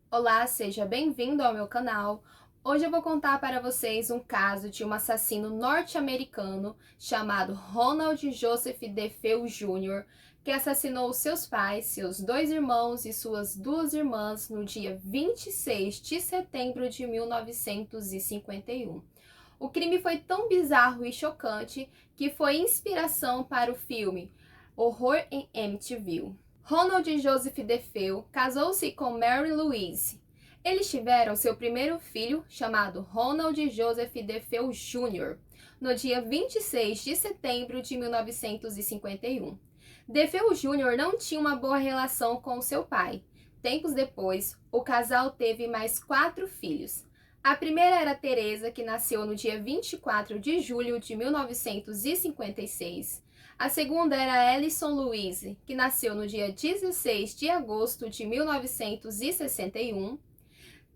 Olá, seja bem-vindo ao meu canal. Hoje eu vou contar para vocês um caso de um assassino norte-americano chamado Ronald Joseph DeFeo Jr., que assassinou seus pais, seus dois irmãos e suas duas irmãs no dia 26 de setembro de 1951. O crime foi tão bizarro e chocante que foi inspiração para o filme Horror em Amityville. Ronald Joseph DeFeo casou-se com Mary Louise. Eles tiveram seu primeiro filho, chamado Ronald Joseph DeFeo Jr., no dia 26 de setembro de 1951. DeFeo Jr. não tinha uma boa relação com seu pai. Tempos depois, o casal teve mais 4 filhos. A primeira era Teresa, que nasceu no dia 24 de julho de 1956. A segunda era Alison Louise, que nasceu no dia 16 de agosto de 1961.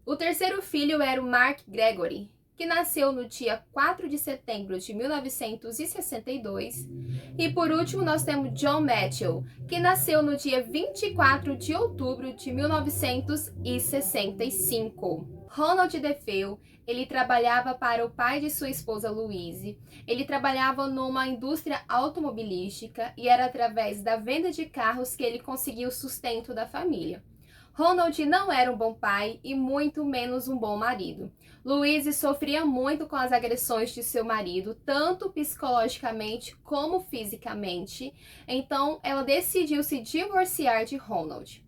O terceiro filho era o Mark Gregory, que nasceu no dia 4 de setembro de 1962. E por último nós temos John Matthew, que nasceu no dia 24 de outubro de 1965. Ronald DeFeo, ele trabalhava para o pai de sua esposa Louise. Ele trabalhava numa indústria automobilística e era através da venda de carros que ele conseguiu o sustento da família. Ronald não era um bom pai e muito menos um bom marido. Louise sofria muito com as agressões de seu marido, tanto psicologicamente como fisicamente, então ela decidiu se divorciar de Ronald.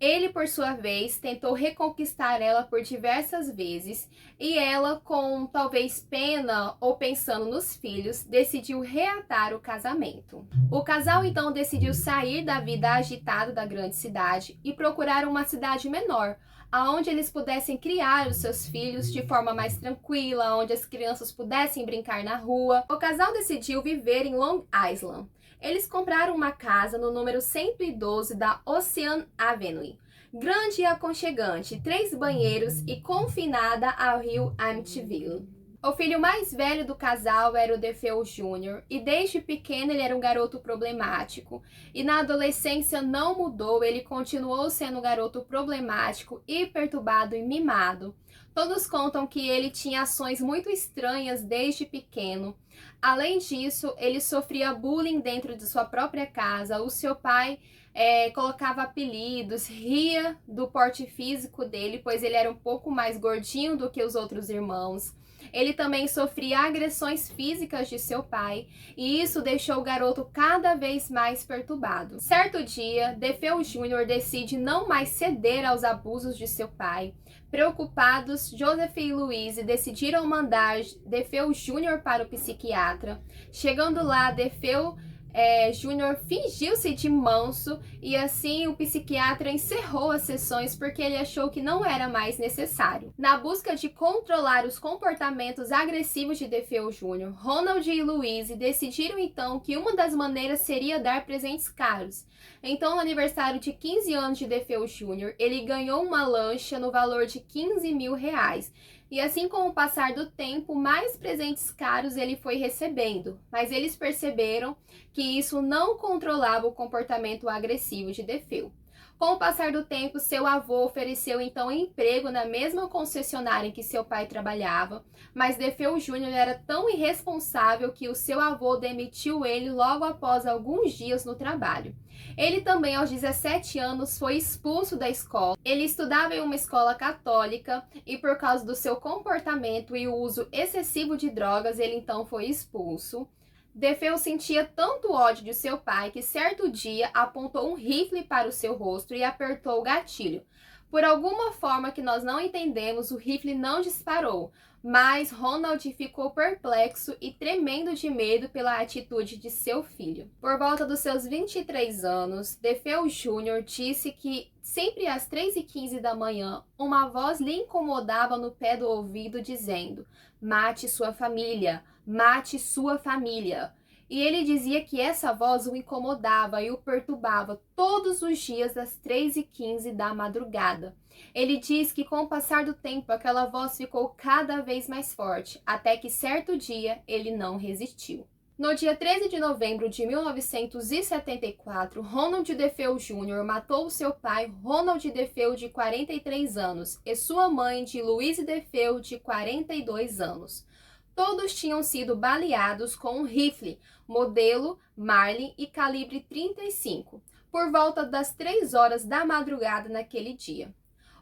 Ele, por sua vez, tentou reconquistar ela por diversas vezes e ela, com talvez pena ou pensando nos filhos, decidiu reatar o casamento. O casal então decidiu sair da vida agitada da grande cidade e procurar uma cidade menor, aonde eles pudessem criar os seus filhos de forma mais tranquila, onde as crianças pudessem brincar na rua. O casal decidiu viver em Long Island. Eles compraram uma casa no número 112 da Ocean Avenue, grande e aconchegante, 3 banheiros e confinada ao rio Amityville. O filho mais velho do casal era o DeFeo Jr. e desde pequeno ele era um garoto problemático. E na adolescência não mudou, ele continuou sendo um garoto problemático e perturbado e mimado. Todos contam que ele tinha ações muito estranhas desde pequeno. Além disso, ele sofria bullying dentro de sua própria casa. O seu pai colocava apelidos, ria do porte físico dele, pois ele era um pouco mais gordinho do que os outros irmãos. Ele também sofria agressões físicas de seu pai, e isso deixou o garoto cada vez mais perturbado. Certo dia, DeFeo Jr. decide não mais ceder aos abusos de seu pai. Preocupados, Joseph e Louise decidiram mandar DeFeo Jr. para o psiquiatra. Chegando lá, DeFeo Júnior fingiu-se de manso e assim o psiquiatra encerrou as sessões porque ele achou que não era mais necessário. Na busca de controlar os comportamentos agressivos de DeFeo Jr., Ronald e Louise decidiram então que uma das maneiras seria dar presentes caros. Então, no aniversário de 15 anos de DeFeo Jr., ele ganhou uma lancha no valor de R$ 15.000. E assim com o passar do tempo, mais presentes caros ele foi recebendo, mas eles perceberam que isso não controlava o comportamento agressivo de DeFeo. Com o passar do tempo, seu avô ofereceu então emprego na mesma concessionária em que seu pai trabalhava, mas DeFeo Jr. era tão irresponsável que o seu avô demitiu ele logo após alguns dias no trabalho. Ele também, aos 17 anos, foi expulso da escola. Ele estudava em uma escola católica e, por causa do seu comportamento e o uso excessivo de drogas, ele então foi expulso. DeFeo sentia tanto ódio de seu pai que certo dia apontou um rifle para o seu rosto e apertou o gatilho. Por alguma forma que nós não entendemos, o rifle não disparou, mas Ronald ficou perplexo e tremendo de medo pela atitude de seu filho. Por volta dos seus 23 anos, DeFeo Jr. disse que sempre às 3h15 da manhã, uma voz lhe incomodava no pé do ouvido dizendo: "Mate sua família, mate sua família." E ele dizia que essa voz o incomodava e o perturbava todos os dias às 3h15 da madrugada. Ele diz que com o passar do tempo aquela voz ficou cada vez mais forte, até que certo dia ele não resistiu. No dia 13 de novembro de 1974, Ronald DeFeo Jr. matou seu pai, Ronald DeFeo, de 43 anos, e sua mãe, de Louise DeFeo, de 42 anos. Todos tinham sido baleados com um rifle, modelo Marlin e calibre 35, por volta das 3 horas da madrugada naquele dia.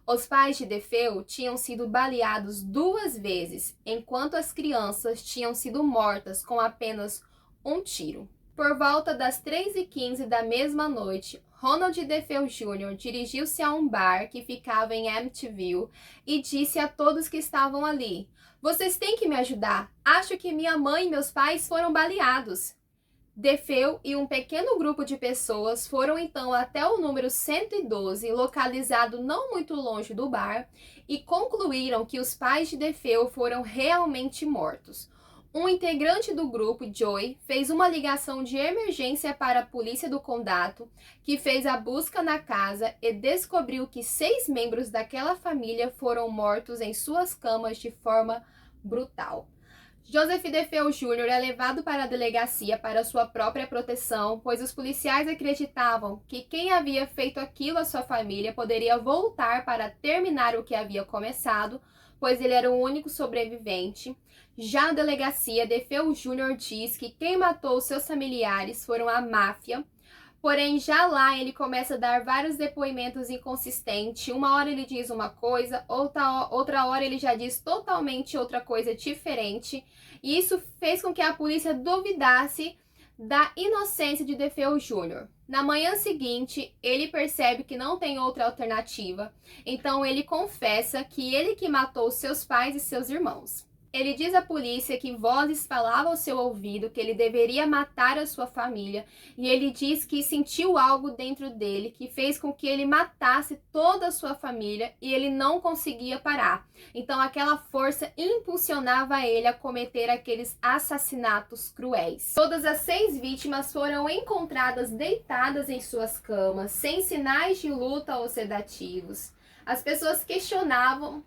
Os pais de DeFeo tinham sido baleados 2 vezes, enquanto as crianças tinham sido mortas com apenas um tiro. Por volta das 3h15 da mesma noite, Ronald DeFeo Jr. dirigiu-se a um bar que ficava em Amityville e disse a todos que estavam ali: "Vocês têm que me ajudar. Acho que minha mãe e meus pais foram baleados." DeFeo e um pequeno grupo de pessoas foram então até o número 112, localizado não muito longe do bar, e concluíram que os pais de DeFeo foram realmente mortos. Um integrante do grupo, Joey, fez uma ligação de emergência para a polícia do condado, que fez a busca na casa e descobriu que 6 membros daquela família foram mortos em suas camas de forma brutal. Joseph DeFeo Jr. é levado para a delegacia para sua própria proteção, pois os policiais acreditavam que quem havia feito aquilo à sua família poderia voltar para terminar o que havia começado, pois ele era o único sobrevivente. Já na delegacia, DeFeo Jr. diz que quem matou seus familiares foram a máfia. Porém, já lá ele começa a dar vários depoimentos inconsistentes. Uma hora ele diz uma coisa, outra hora ele já diz totalmente outra coisa diferente. E isso fez com que a polícia duvidasse da inocência de DeFeo Jr. Na manhã seguinte, ele percebe que não tem outra alternativa. Então ele confessa que ele que matou seus pais e seus irmãos. Ele diz à polícia que vozes falavam ao seu ouvido que ele deveria matar a sua família, e ele diz que sentiu algo dentro dele que fez com que ele matasse toda a sua família e ele não conseguia parar. Então aquela força impulsionava ele a cometer aqueles assassinatos cruéis. Todas as 6 vítimas foram encontradas deitadas em suas camas, sem sinais de luta ou sedativos. As pessoas questionavam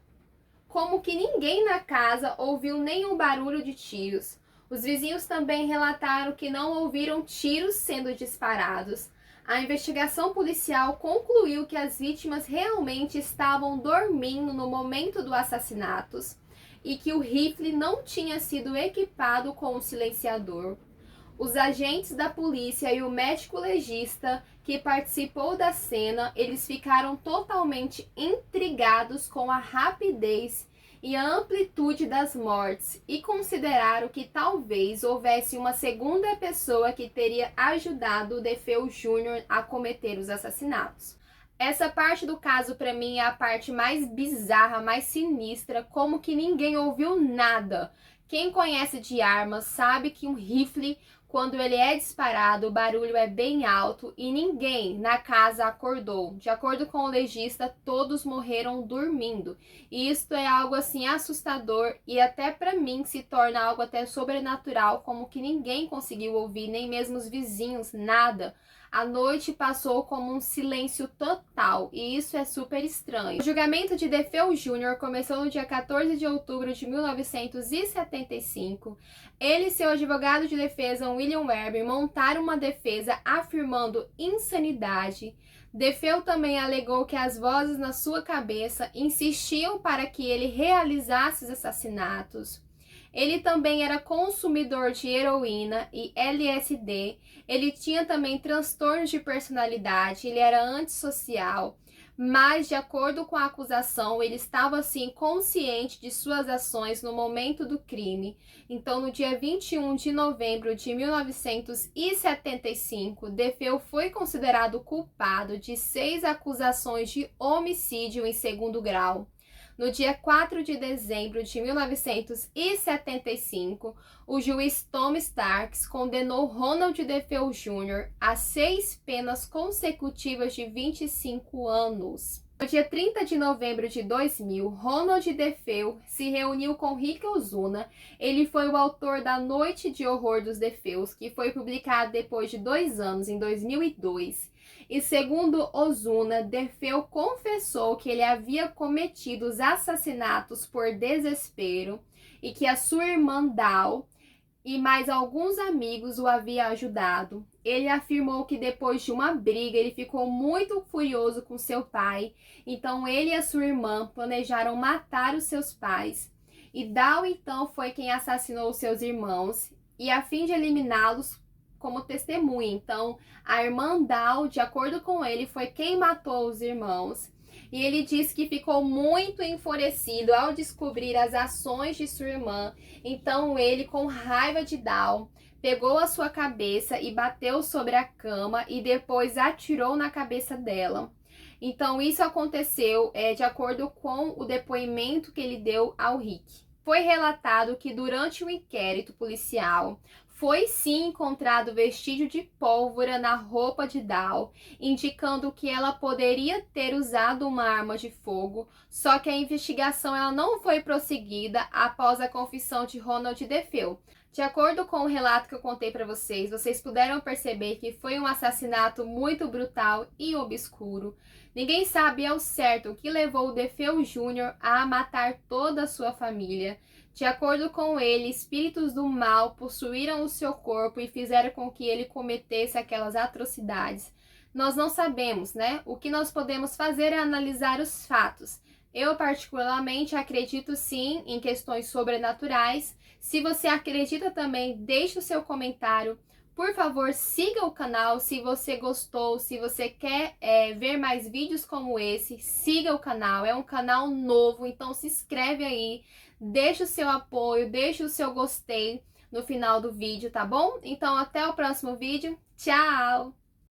como que ninguém na casa ouviu nenhum barulho de tiros. Os vizinhos também relataram que não ouviram tiros sendo disparados. A investigação policial concluiu que as vítimas realmente estavam dormindo no momento do assassinato e que o rifle não tinha sido equipado com um silenciador. Os agentes da polícia e o médico legista que participou da cena, eles ficaram totalmente intrigados com a rapidez e a amplitude das mortes e consideraram que talvez houvesse uma segunda pessoa que teria ajudado o DeFeo Jr. a cometer os assassinatos. Essa parte do caso, para mim, é a parte mais bizarra, mais sinistra, como que ninguém ouviu nada. Quem conhece de armas sabe que um rifle, quando ele é disparado, o barulho é bem alto e ninguém na casa acordou. De acordo com o legista, todos morreram dormindo. E isto é algo assim assustador e até para mim se torna algo até sobrenatural, como que ninguém conseguiu ouvir, nem mesmo os vizinhos, nada. A noite passou como um silêncio total e isso é super estranho. O julgamento de DeFeo Jr. começou no dia 14 de outubro de 1975. Ele e seu advogado de defesa, William Werber, montaram uma defesa afirmando insanidade. DeFeo também alegou que as vozes na sua cabeça insistiam para que ele realizasse os assassinatos. Ele também era consumidor de heroína e LSD. Ele tinha também transtornos de personalidade, ele era antissocial. Mas, de acordo com a acusação, ele estava, assim, consciente de suas ações no momento do crime. Então, no dia 21 de novembro de 1975, DeFeo foi considerado culpado de 6 acusações de homicídio em segundo grau. No dia 4 de dezembro de 1975, o juiz Tom Starks condenou Ronald DeFeo Jr. a 6 penas consecutivas de 25 anos. No dia 30 de novembro de 2000, Ronald DeFeo se reuniu com Rick Ozuna. Ele foi o autor da Noite de Horror dos DeFeos, que foi publicado depois de 2 anos, em 2002. E segundo Ozuna, DeFeo confessou que ele havia cometido os assassinatos por desespero e que a sua irmã Dal e mais alguns amigos o haviam ajudado. Ele afirmou que depois de uma briga ele ficou muito furioso com seu pai, então ele e a sua irmã planejaram matar os seus pais. E Dal então foi quem assassinou os seus irmãos, e a fim de eliminá-los como testemunha. Então, a irmã Dal, de acordo com ele, foi quem matou os irmãos. E ele disse que ficou muito enfurecido ao descobrir as ações de sua irmã. Então, ele, com raiva de Dal, pegou a sua cabeça e bateu sobre a cama e depois atirou na cabeça dela. Então, isso aconteceu de acordo com o depoimento que ele deu ao Rick. Foi relatado que durante o inquérito policial, foi sim encontrado vestígio de pólvora na roupa de Dal, indicando que ela poderia ter usado uma arma de fogo, só que a investigação ela não foi prosseguida após a confissão de Ronald DeFeo. De acordo com o relato que eu contei para vocês, vocês puderam perceber que foi um assassinato muito brutal e obscuro. Ninguém sabe ao certo o que levou o DeFeo Jr. a matar toda a sua família. De acordo com ele, espíritos do mal possuíram o seu corpo e fizeram com que ele cometesse aquelas atrocidades. Nós não sabemos, né? O que nós podemos fazer é analisar os fatos. Eu, particularmente, acredito sim em questões sobrenaturais. Se você acredita também, deixe o seu comentário. Por favor, siga o canal se você gostou, se você quer ver mais vídeos como esse, siga o canal. É um canal novo, então se inscreve aí, deixa o seu apoio, deixa o seu gostei no final do vídeo, tá bom? Então até o próximo vídeo, tchau!